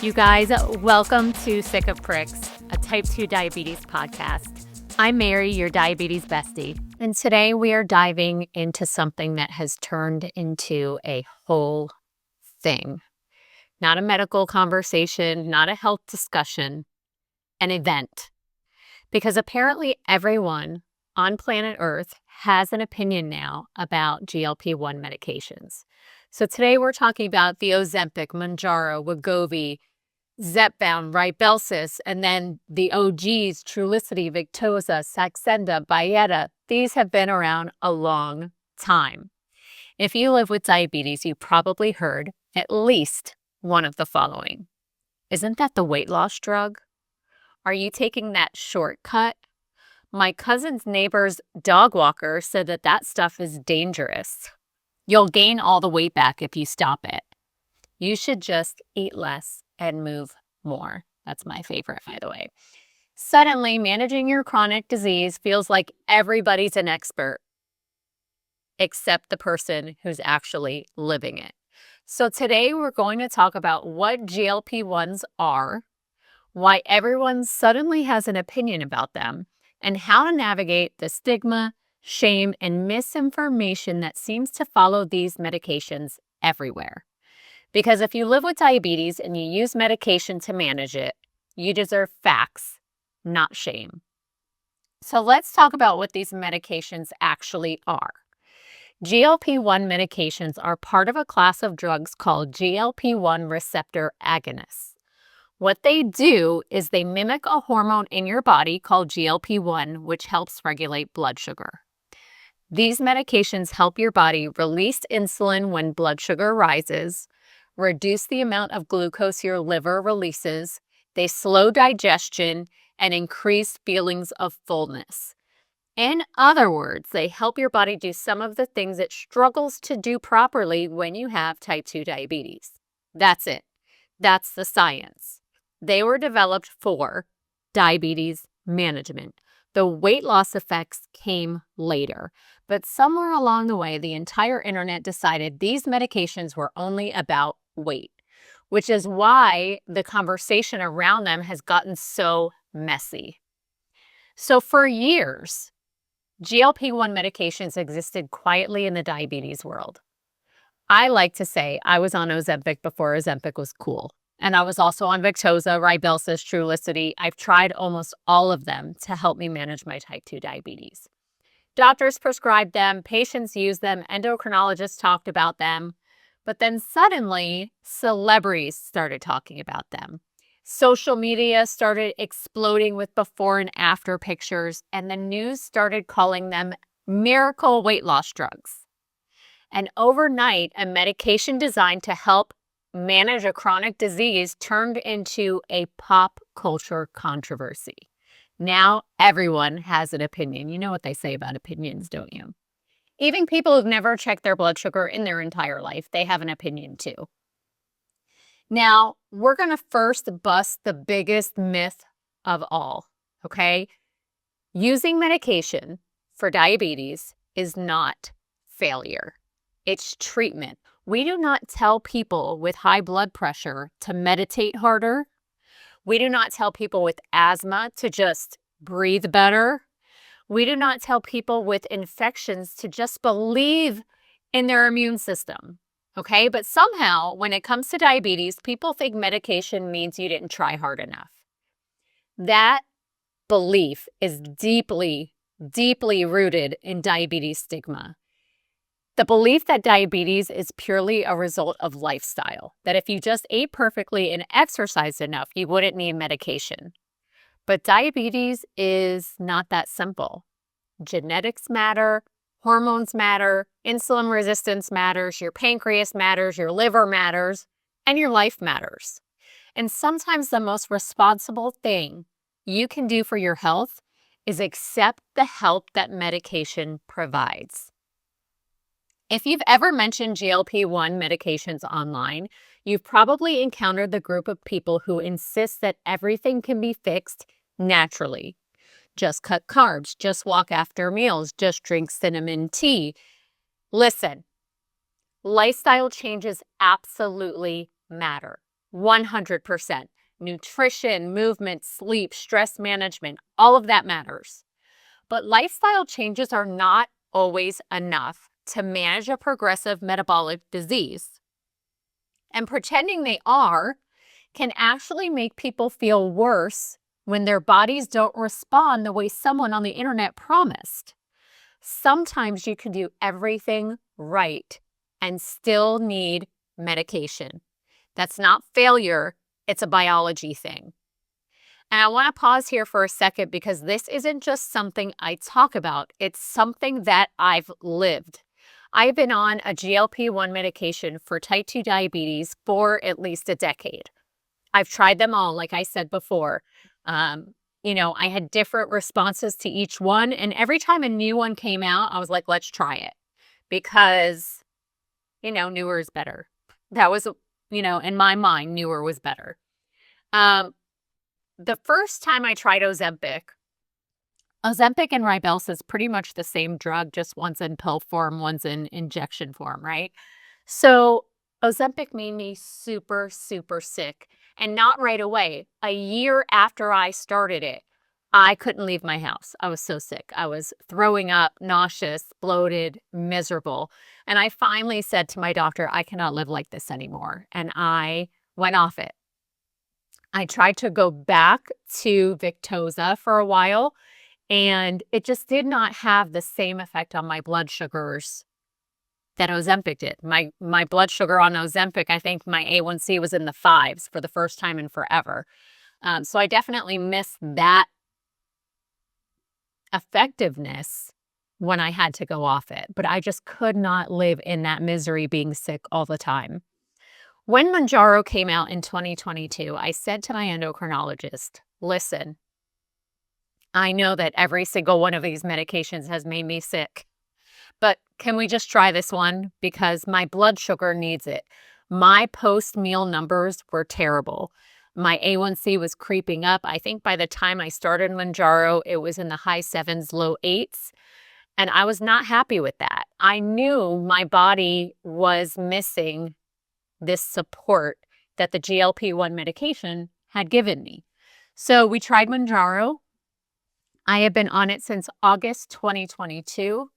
You guys, welcome to Sick of Pricks, a type 2 diabetes podcast. I'm Mary, your diabetes bestie, and today we are diving into something that has turned into a whole thing. Not a medical conversation, not a health discussion, an event. Because apparently everyone on planet Earth has an opinion now about GLP-1 medications. So today we're talking about the Ozempic, Mounjaro, Wegovy, Zepbound, Rybelsus, and then the OGs, Trulicity, Victoza, Saxenda, Byetta. These have been around a long time. If you live with diabetes, you probably heard at least one of the following. Isn't that the weight loss drug? Are you taking that shortcut? My cousin's neighbor's dog walker said that stuff is dangerous. You'll gain all the weight back if you stop it. You should just eat less and move more. That's my favorite, by the way. Suddenly, managing your chronic disease feels like everybody's an expert, except the person who's actually living it. So today we're going to talk about what GLP-1s are, why everyone suddenly has an opinion about them, and how to navigate the stigma, shame, and misinformation that seems to follow these medications everywhere. Because if you live with diabetes and you use medication to manage it, you deserve facts, not shame. So let's talk about what these medications actually are. GLP-1 medications are part of a class of drugs called GLP-1 receptor agonists. What they do is they mimic a hormone in your body called GLP-1, which helps regulate blood sugar. These medications help your body release insulin when blood sugar rises, reduce the amount of glucose your liver releases, they slow digestion, and increase feelings of fullness. In other words, they help your body do some of the things it struggles to do properly when you have type 2 diabetes. That's it. That's the science. They were developed for diabetes management. The weight loss effects came later. But somewhere along the way, the entire internet decided these medications were only about weight, which is why the conversation around them has gotten so messy. So for years, GLP-1 medications existed quietly in the diabetes world. I like to say I was on Ozempic before Ozempic was cool. And I was also on Victoza, Rybelsus, Trulicity. I've tried almost all of them to help me manage my type 2 diabetes. Doctors prescribed them, patients used them, endocrinologists talked about them. But then suddenly, celebrities started talking about them. Social media started exploding with before and after pictures, and the news started calling them miracle weight loss drugs. And overnight, a medication designed to help manage a chronic disease turned into a pop culture controversy. Now everyone has an opinion. You know what they say about opinions, don't you? Even people who've never checked their blood sugar in their entire life, they have an opinion too. Now, we're going to first bust the biggest myth of all, okay? Using medication for diabetes is not failure. It's treatment. We do not tell people with high blood pressure to meditate harder. We do not tell people with asthma to just breathe better. We do not tell people with infections to just believe in their immune system, okay? But somehow, when it comes to diabetes, people think medication means you didn't try hard enough. That belief is deeply, deeply rooted in diabetes stigma. The belief that diabetes is purely a result of lifestyle, that if you just ate perfectly and exercised enough, you wouldn't need medication. But diabetes is not that simple. Genetics matter, hormones matter, insulin resistance matters, your pancreas matters, your liver matters, and your life matters. And sometimes the most responsible thing you can do for your health is accept the help that medication provides. If you've ever mentioned GLP-1 medications online, you've probably encountered the group of people who insist that everything can be fixed naturally. Just cut carbs, just walk after meals, just drink cinnamon tea. Listen, lifestyle changes absolutely matter. 100%. Nutrition, movement, sleep, stress management, all of that matters. But lifestyle changes are not always enough to manage a progressive metabolic disease. And pretending they are can actually make people feel worse when their bodies don't respond the way someone on the internet promised. Sometimes you can do everything right and still need medication. That's not failure, it's a biology thing. And I want to pause here for a second because this isn't just something I talk about, it's something that I've lived. I've been on a GLP-1 medication for type 2 diabetes for at least a decade. I've tried them all, like I said before. I had different responses to each one. And every time a new one came out, I was like, let's try it. Because, newer is better. That was, in my mind, newer was better. The first time I tried Ozempic and Rybelsus is pretty much the same drug, just one's in pill form, one's in injection form, right? So Ozempic made me super, super sick. And not right away. A year after I started it, I couldn't leave my house. I was so sick. I was throwing up, nauseous, bloated, miserable. And I finally said to my doctor, I cannot live like this anymore. And I went off it. I tried to go back to Victoza for a while, and it just did not have the same effect on my blood sugars that Ozempic did. My blood sugar on Ozempic, I think my A1C was in the 5s for the first time in forever. So I definitely missed that effectiveness when I had to go off it. But I just could not live in that misery being sick all the time. When Mounjaro came out in 2022, I said to my endocrinologist, listen, I know that every single one of these medications has made me sick. But can we just try this one? Because my blood sugar needs it. My post-meal numbers were terrible. My A1C was creeping up. I think by the time I started Mounjaro, it was in the high 7s, low 8s. And I was not happy with that. I knew my body was missing this support that the GLP-1 medication had given me. So we tried Mounjaro. I have been on it since August 2022.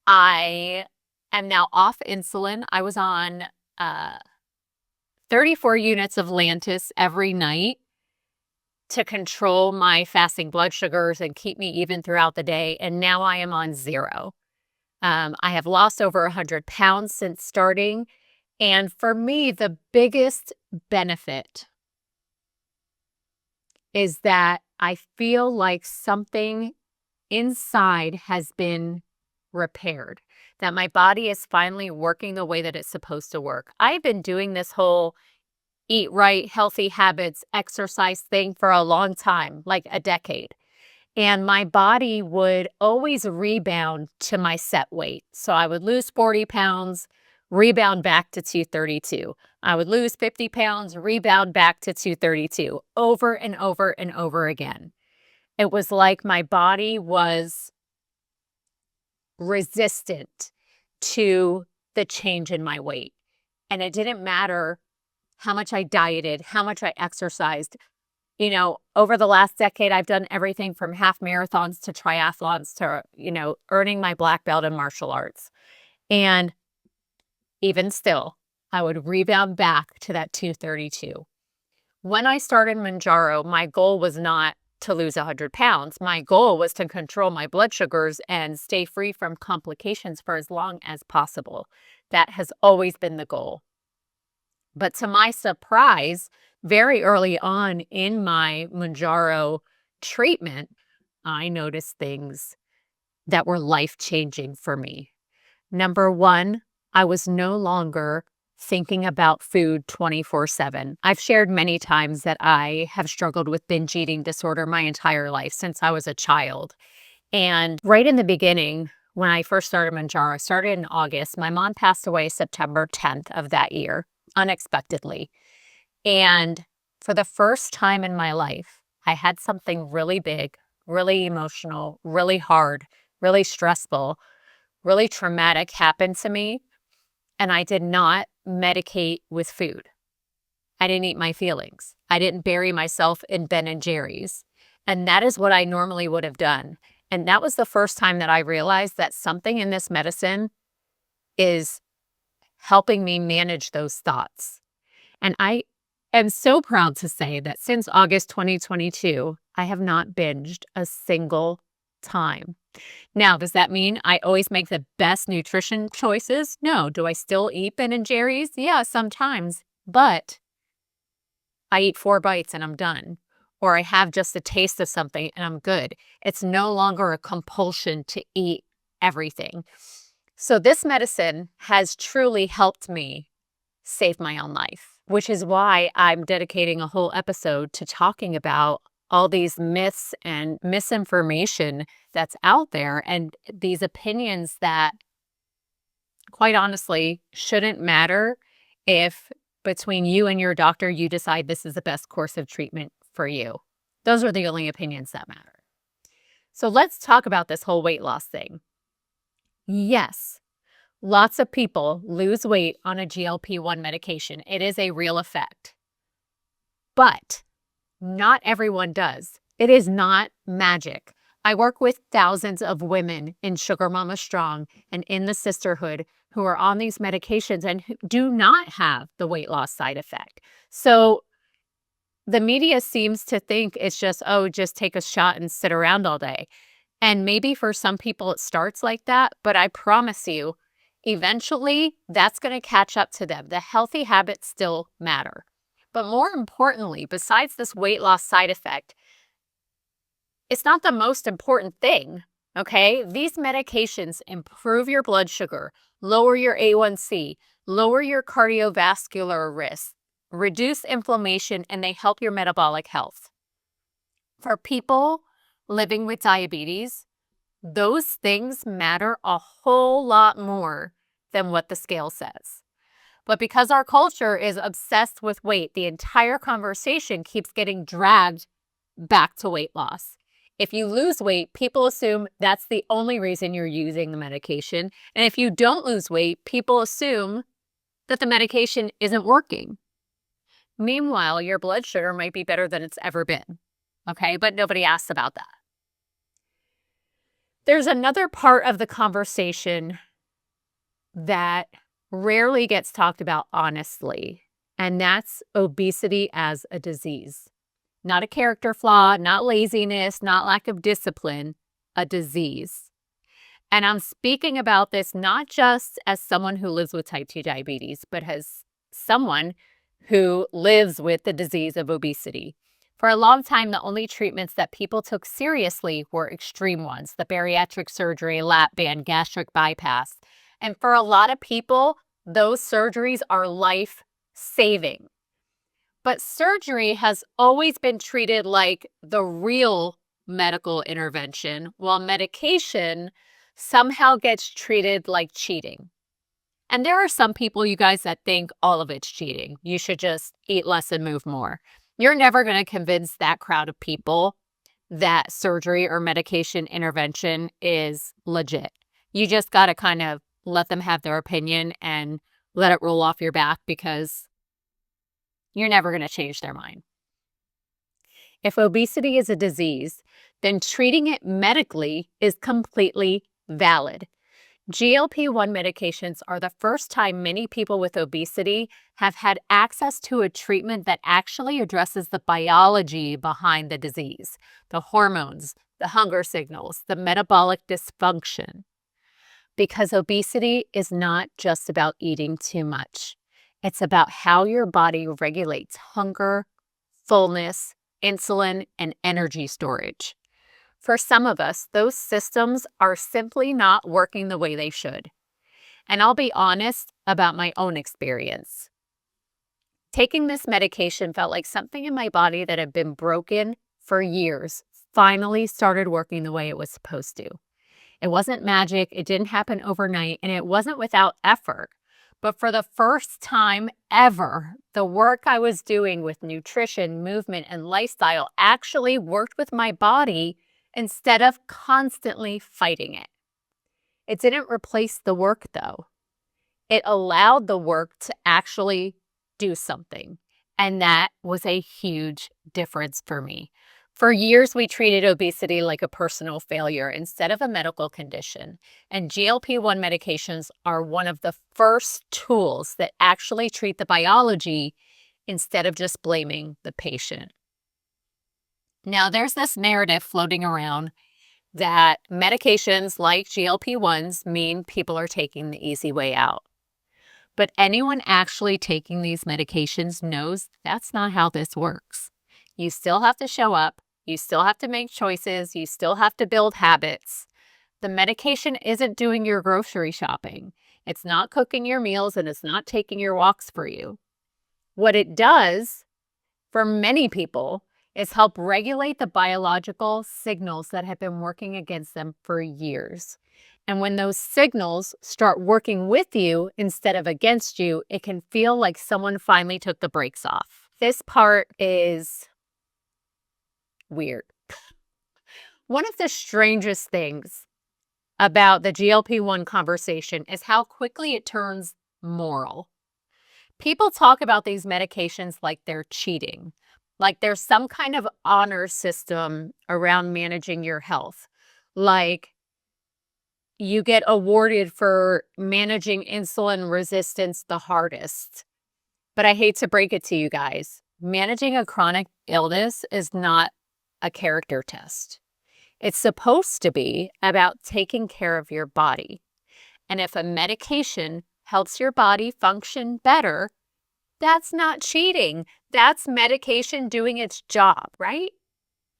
I am now off insulin. I was on 34 units of Lantus every night to control my fasting blood sugars and keep me even throughout the day. And now I am on 0. I have lost over 100 pounds since starting. And for me, the biggest benefit is that I feel like something inside has been repaired, that my body is finally working the way that it's supposed to work. I've been doing this whole eat right, healthy habits, exercise thing for a long time, like a decade. And my body would always rebound to my set weight. So I would lose 40 pounds, rebound back to 232. I would lose 50 pounds, rebound back to 232, over and over and over again. It was like my body was resistant to the change in my weight. And it didn't matter how much I dieted, how much I exercised. Over the last decade, I've done everything from half marathons to triathlons to, earning my black belt in martial arts. And even still, I would rebound back to that 232. When I started Mounjaro, my goal was not to lose 100 pounds. My goal was to control my blood sugars and stay free from complications for as long as possible. That has always been the goal. But to my surprise, very early on in my Mounjaro treatment, I noticed things that were life-changing for me. Number one, I was no longer thinking about food 24/7. I've shared many times that I have struggled with binge eating disorder my entire life since I was a child. And right in the beginning, when I first started Mounjaro, I started in August. My mom passed away September 10th of that year, unexpectedly. And for the first time in my life, I had something really big, really emotional, really hard, really stressful, really traumatic happen to me. And I did not medicate with food. I didn't eat my feelings. I didn't bury myself in Ben and Jerry's. And that is what I normally would have done. And that was the first time that I realized that something in this medicine is helping me manage those thoughts. And I am so proud to say that since August 2022, I have not binged a single time. Now, does that mean I always make the best nutrition choices? No. Do I still eat Ben and Jerry's? Yeah, sometimes. But I eat 4 bites and I'm done. Or I have just a taste of something and I'm good. It's no longer a compulsion to eat everything. So this medicine has truly helped me save my own life, which is why I'm dedicating a whole episode to talking about all these myths and misinformation that's out there and these opinions that, quite honestly, shouldn't matter if between you and your doctor, you decide this is the best course of treatment for you. Those are the only opinions that matter. So let's talk about this whole weight loss thing. Yes, lots of people lose weight on a GLP-1 medication. It is a real effect. But not everyone does. It is not magic. I work with thousands of women in Sugar Mama Strong and in the sisterhood who are on these medications and who do not have the weight loss side effect. So the media seems to think it's just, oh, just take a shot and sit around all day. And maybe for some people it starts like that, but I promise you, eventually that's going to catch up to them. The healthy habits still matter. But more importantly, besides this weight loss side effect, it's not the most important thing, okay? These medications improve your blood sugar, lower your A1C, lower your cardiovascular risk, reduce inflammation, and they help your metabolic health. For people living with diabetes, those things matter a whole lot more than what the scale says. But because our culture is obsessed with weight, the entire conversation keeps getting dragged back to weight loss. If you lose weight, people assume that's the only reason you're using the medication. And if you don't lose weight, people assume that the medication isn't working. Meanwhile, your blood sugar might be better than it's ever been. Okay, but nobody asks about that. There's another part of the conversation that rarely gets talked about honestly, and that's obesity as a disease. Not a character flaw, not laziness, not lack of discipline, a disease. And I'm speaking about this not just as someone who lives with type 2 diabetes, but as someone who lives with the disease of obesity. For a long time, the only treatments that people took seriously were extreme ones, the bariatric surgery, lap band, gastric bypass. And for a lot of people, those surgeries are life-saving. But surgery has always been treated like the real medical intervention, while medication somehow gets treated like cheating. And there are some people, you guys, that think all of it's cheating. You should just eat less and move more. You're never going to convince that crowd of people that surgery or medication intervention is legit. You just got to kind of let them have their opinion and let it roll off your back because you're never going to change their mind. If obesity is a disease, then treating it medically is completely valid. GLP-1 medications are the first time many people with obesity have had access to a treatment that actually addresses the biology behind the disease, the hormones, the hunger signals, the metabolic dysfunction. Because obesity is not just about eating too much. It's about how your body regulates hunger, fullness, insulin, and energy storage. For some of us, those systems are simply not working the way they should. And I'll be honest about my own experience. Taking this medication felt like something in my body that had been broken for years finally started working the way it was supposed to. It wasn't magic, it didn't happen overnight, and it wasn't without effort. But for the first time ever, the work I was doing with nutrition, movement, and lifestyle actually worked with my body instead of constantly fighting it. It didn't replace the work, though. It allowed the work to actually do something. And that was a huge difference for me. For years, we treated obesity like a personal failure instead of a medical condition. And GLP-1 medications are one of the first tools that actually treat the biology instead of just blaming the patient. Now, there's this narrative floating around that medications like GLP-1s mean people are taking the easy way out. But anyone actually taking these medications knows that's not how this works. You still have to show up. You still have to make choices. You still have to build habits. The medication isn't doing your grocery shopping. It's not cooking your meals, and it's not taking your walks for you. What it does for many people is help regulate the biological signals that have been working against them for years. And when those signals start working with you instead of against you, it can feel like someone finally took the brakes off. This part is weird. One of the strangest things about the GLP-1 conversation is how quickly it turns moral. People talk about these medications like they're cheating, like there's some kind of honor system around managing your health, like you get awarded for managing insulin resistance the hardest. But I hate to break it to you guys, managing a chronic illness is not a character test. It's supposed to be about taking care of your body. And if a medication helps your body function better, that's not cheating. That's medication doing its job, right?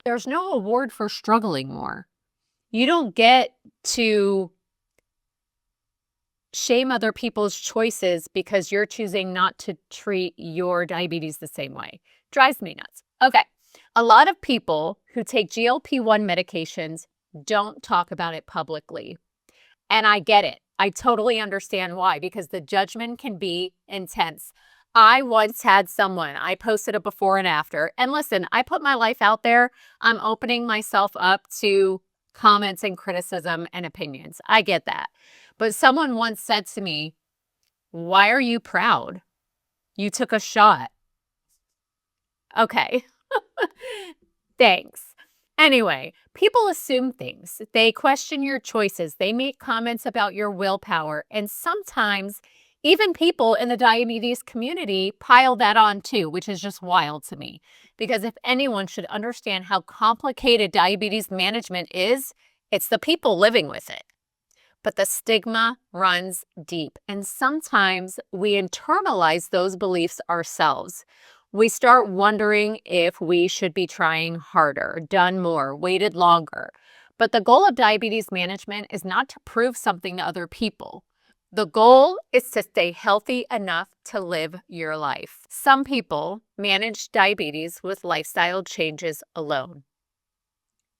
There's no award for struggling more. You don't get to shame other people's choices because you're choosing not to treat your diabetes the same way. Drives me nuts. Okay. A lot of people who take GLP-1 medications don't talk about it publicly. And I get it. I totally understand why, because the judgment can be intense. I once had someone, I posted a before and after. And listen, I put my life out there. I'm opening myself up to comments and criticism and opinions. I get that. But someone once said to me, "Why are you proud? You took a shot." Okay. Thanks. Anyway, people assume things. They question your choices. They make comments about your willpower. And sometimes even people in the diabetes community pile that on too, which is just wild to me. Because if anyone should understand how complicated diabetes management is, it's the people living with it. But the stigma runs deep. And sometimes we internalize those beliefs ourselves. We start wondering if we should be trying harder, done more, waited longer. But the goal of diabetes management is not to prove something to other people. The goal is to stay healthy enough to live your life. Some people manage diabetes with lifestyle changes alone.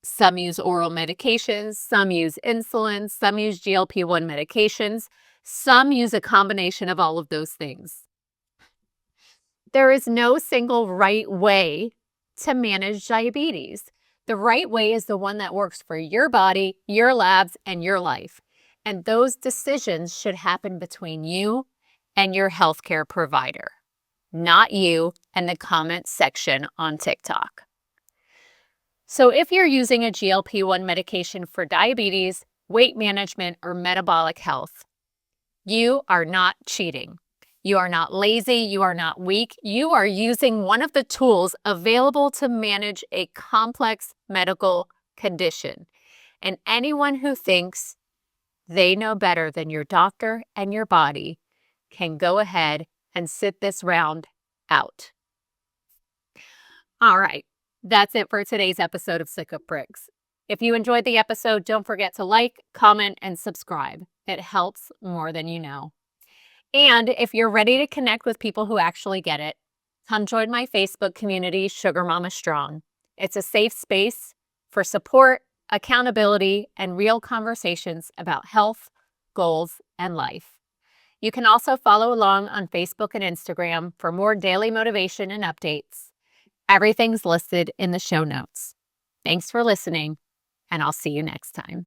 Some use oral medications, some use insulin, some use GLP-1 medications, some use a combination of all of those things. There is no single right way to manage diabetes. The right way is the one that works for your body, your labs, and your life. And those decisions should happen between you and your healthcare provider, not you and the comment section on TikTok. So if you're using a GLP-1 medication for diabetes, weight management, or metabolic health, you are not cheating. You are not lazy. You are not weak. You are using one of the tools available to manage a complex medical condition. And anyone who thinks they know better than your doctor and your body can go ahead and sit this round out. All right. That's it for today's episode of Sick of Pricks. If you enjoyed the episode, don't forget to like, comment, and subscribe. It helps more than you know. And if you're ready to connect with people who actually get it, come join my Facebook community, Sugar Mama Strong. It's a safe space for support, accountability, and real conversations about health, goals, and life. You can also follow along on Facebook and Instagram for more daily motivation and updates. Everything's listed in the show notes. Thanks for listening, and I'll see you next time.